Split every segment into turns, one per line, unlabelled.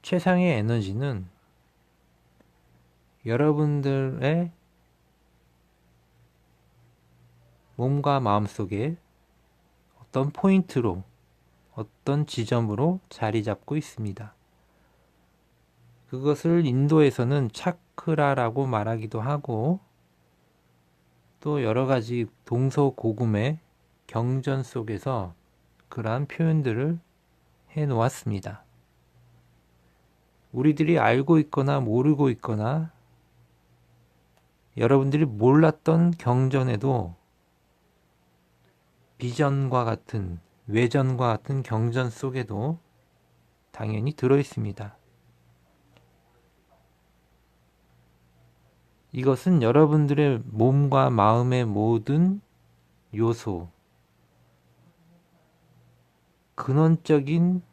최상의 에너지는 여러분들의 몸과 마음 속에 어떤 포인트로, 어떤 지점으로 자리 잡고 있습니다. 그것을 인도에서는 차크라라고 말하기도 하고, 또 여러 가지 동서고금의 경전 속에서 그러한 표현들을 해 놓았습니다. 우리들이 알고 있거나 모르고 있거나 여러분들이 몰랐던 경전에도 비전과 같은, 외전과 같은 경전 속에도 당연히 들어 있습니다. 이것은 여러분들의 몸과 마음의 모든 요소, 근원적인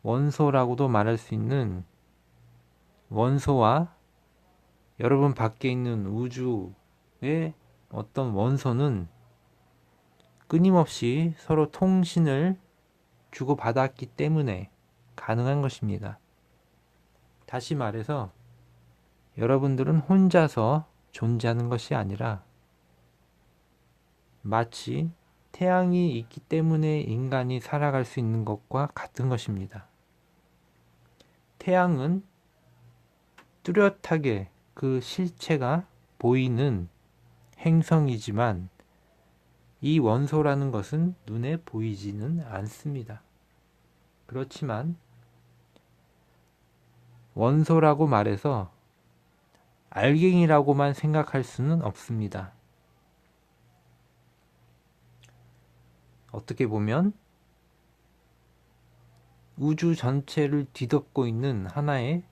원소라고도 말할 수 있는 원소와 여러분 밖에 있는 우주의 어떤 원소는 끊임없이 서로 통신을 주고받았기 때문에 가능한 것입니다. 다시 말해서 여러분들은 혼자서 존재하는 것이 아니라 마치 태양이 있기 때문에 인간이 살아갈 수 있는 것과 같은 것입니다. 태양은 뚜렷하게 그 실체가 보이는 행성이지만 이 원소라는 것은 눈에 보이지는 않습니다. 그렇지만 원소라고 말해서 알갱이라고만 생각할 수는 없습니다. 어떻게 보면 우주 전체를 뒤덮고 있는 하나의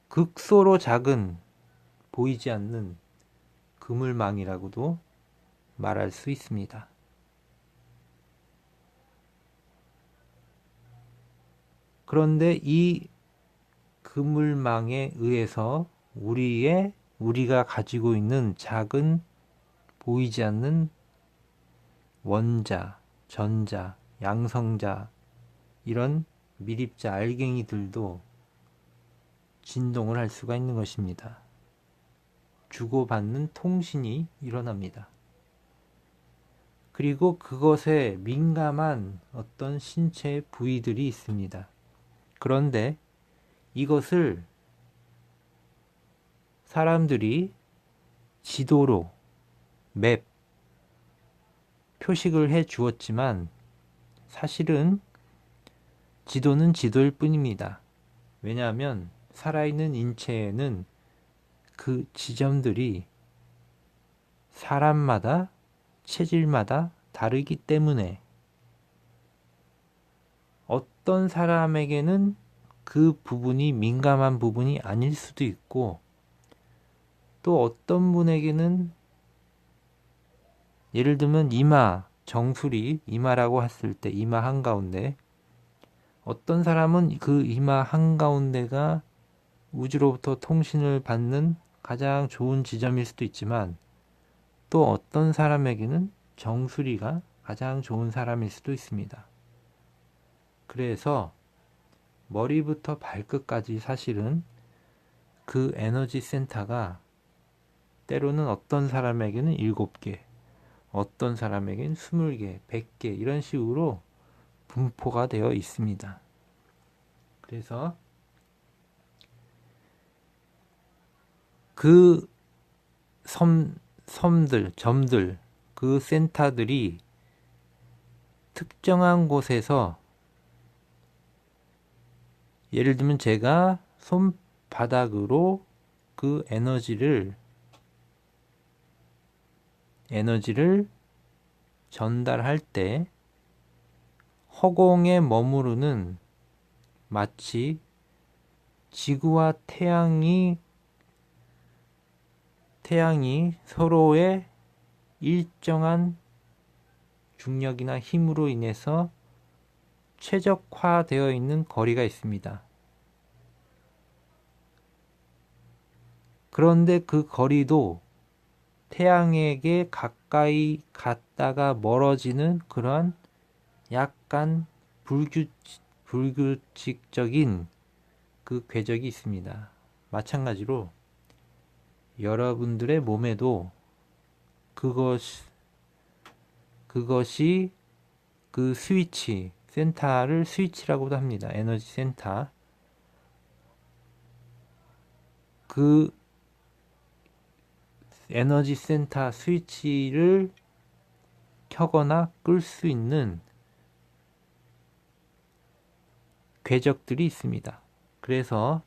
극소로 작은 보이지 않는 그물망이라고도 말할 수 있습니다. 그런데 이 그물망에 의해서 우리가 가지고 있는 작은 보이지 않는 원자, 전자, 양성자 이런 미립자 알갱이들도 진동을 할 수가 있는 것입니다. 주고받는 통신이 일어납니다. 그리고 그것에 민감한 어떤 신체의 부위들이 있습니다. 그런데 이것을 사람들이 지도로 맵 표식을 해 주었지만 사실은 지도는 지도일 뿐입니다. 왜냐하면 살아있는 인체에는 그 지점들이 사람마다 체질마다 다르기 때문에 어떤 사람에게는 그 부분이 민감한 부분이 아닐 수도 있고 또 어떤 분에게는 예를 들면 이마, 정수리, 이마라고 했을 때 이마 한가운데 어떤 사람은 그 이마 한가운데가 우주로부터 통신을 받는 가장 좋은 지점일 수도 있지만 또 어떤 사람에게는 정수리가 가장 좋은 사람일 수도 있습니다. 그래서 머리부터 발끝까지 사실은 그 에너지 센터가 때로는 어떤 사람에게는 7개, 어떤 사람에게는 20개, 100개 이런 식으로 분포가 되어 있습니다. 그래서 그 점들, 그 센터들이 특정한 곳에서 예를 들면 제가 손바닥으로 그 에너지를 전달할 때 허공에 머무르는 마치 지구와 태양이 서로의 일정한 중력이나 힘으로 인해서 최적화되어 있는 거리가 있습니다. 그런데 그 거리도 태양에게 가까이 갔다가 멀어지는 그러한 약간 불규칙적인 그 궤적이 있습니다. 마찬가지로 여러분들의 몸에도 그것이 그 스위치, 센터를 스위치라고도 합니다. 에너지 센터. 그 에너지 센터 스위치를 켜거나 끌 수 있는 궤적들이 있습니다. 그래서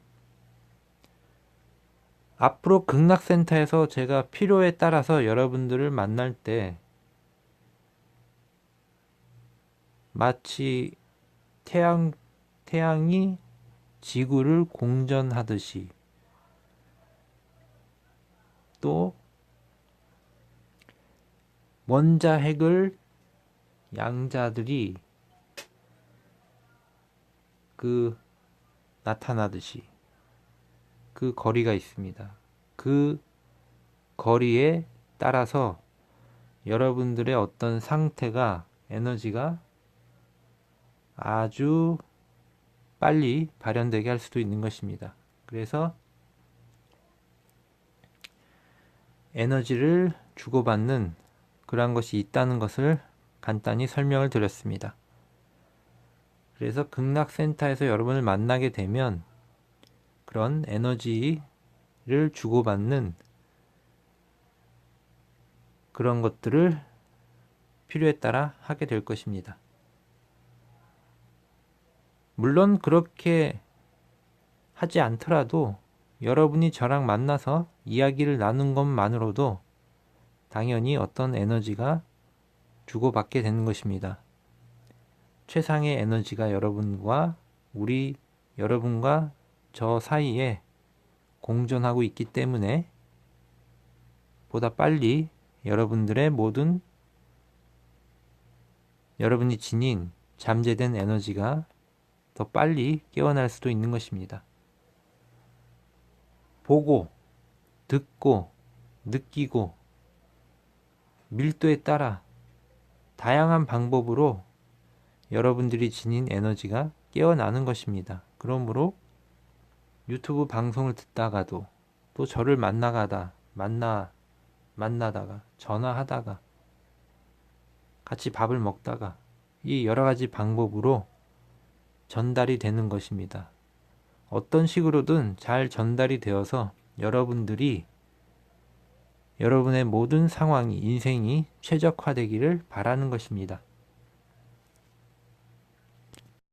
앞으로 극락센터에서 제가 필요에 따라서 여러분들을 만날 때 마치 태양이 지구를 공전하듯이, 또 원자 핵을 양자들이 나타나듯이 그 거리가 있습니다. 그 거리에 따라서 여러분들의 어떤 상태가, 에너지가 아주 빨리 발현되게 할 수도 있는 것입니다. 그래서 에너지를 주고받는 그러한 것이 있다는 것을 간단히 설명을 드렸습니다. 그래서 극락센터에서 여러분을 만나게 되면 그런 에너지를 주고받는 그런 것들을 필요에 따라 하게 될 것입니다. 물론 그렇게 하지 않더라도 여러분이 저랑 만나서 이야기를 나눈 것만으로도 당연히 어떤 에너지가 주고받게 되는 것입니다. 최상의 에너지가 여러분과 저 사이에 공존하고 있기 때문에 보다 빨리 여러분들의 모든 여러분이 지닌 잠재된 에너지가 더 빨리 깨어날 수도 있는 것입니다. 보고, 듣고, 느끼고, 밀도에 따라 다양한 방법으로 여러분들이 지닌 에너지가 깨어나는 것입니다. 그러므로 유튜브 방송을 듣다가도, 또 저를 만나다가, 전화하다가, 같이 밥을 먹다가, 이 여러 가지 방법으로 전달이 되는 것입니다. 어떤 식으로든 잘 전달이 되어서 여러분들이 여러분의 모든 상황이, 인생이 최적화되기를 바라는 것입니다.